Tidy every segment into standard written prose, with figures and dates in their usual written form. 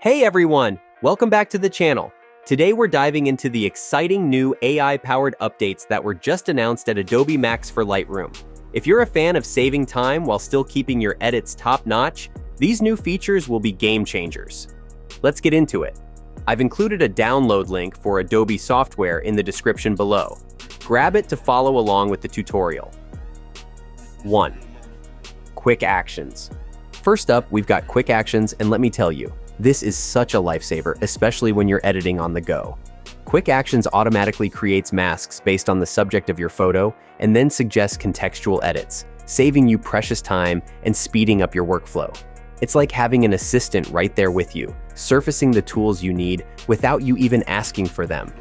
Hey everyone, welcome back to the channel. Today we're diving into the exciting new AI-powered updates that were just announced at Adobe Max for Lightroom. If you're a fan of saving time while still keeping your edits top-notch, these new features will be game changers. Let's get into it. I've included a download link for Adobe software in the description below. Grab it to follow along with the tutorial. 1. Quick Actions. First up, we've got Quick Actions, and let me tell you, this is such a lifesaver, especially when you're editing on the go. Quick Actions automatically creates masks based on the subject of your photo and then suggests contextual edits, saving you precious time and speeding up your workflow. It's like having an assistant right there with you, surfacing the tools you need without you even asking for them.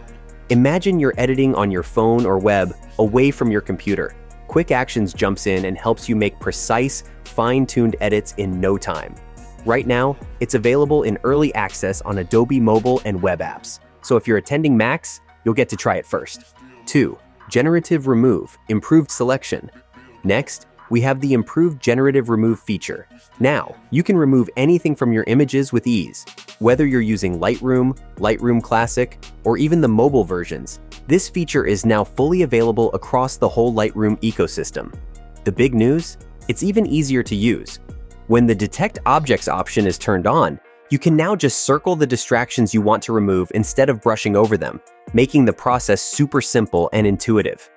Imagine you're editing on your phone or web away from your computer. Quick Actions jumps in and helps you make precise, fine-tuned edits in no time. Right now, it's available in early access on Adobe mobile and web apps. So if you're attending Max, you'll get to try it first. 2. Generative Remove, Improved Selection. Next, we have the Improved Generative Remove feature. Now, you can remove anything from your images with ease. Whether you're using Lightroom, Lightroom Classic, or even the mobile versions, this feature is now fully available across the whole Lightroom ecosystem. The big news? It's even easier to use. When the Detect Objects option is turned on, you can now just circle the distractions you want to remove instead of brushing over them, making the process super simple and intuitive.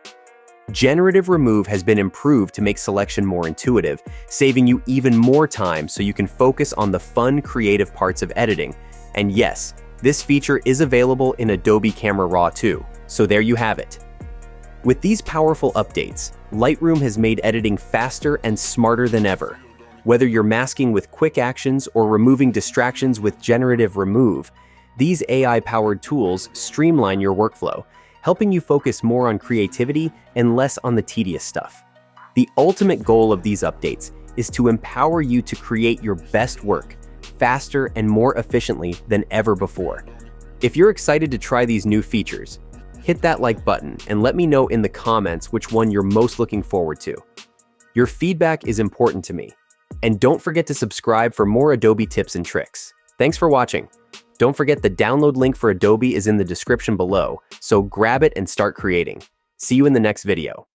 Generative Remove has been improved to make selection more intuitive, saving you even more time so you can focus on the fun, creative parts of editing. And yes, this feature is available in Adobe Camera Raw too, so there you have it. With these powerful updates, Lightroom has made editing faster and smarter than ever. Whether you're masking with Quick Actions or removing distractions with Generative Remove, these AI-powered tools streamline your workflow, helping you focus more on creativity and less on the tedious stuff. The ultimate goal of these updates is to empower you to create your best work faster and more efficiently than ever before. If you're excited to try these new features, hit that like button and let me know in the comments which one you're most looking forward to. Your feedback is important to me. And don't forget to subscribe for more Adobe tips and tricks. Thanks for watching. Don't forget the download link for Adobe is in the description below, so grab it and start creating. See you in the next video.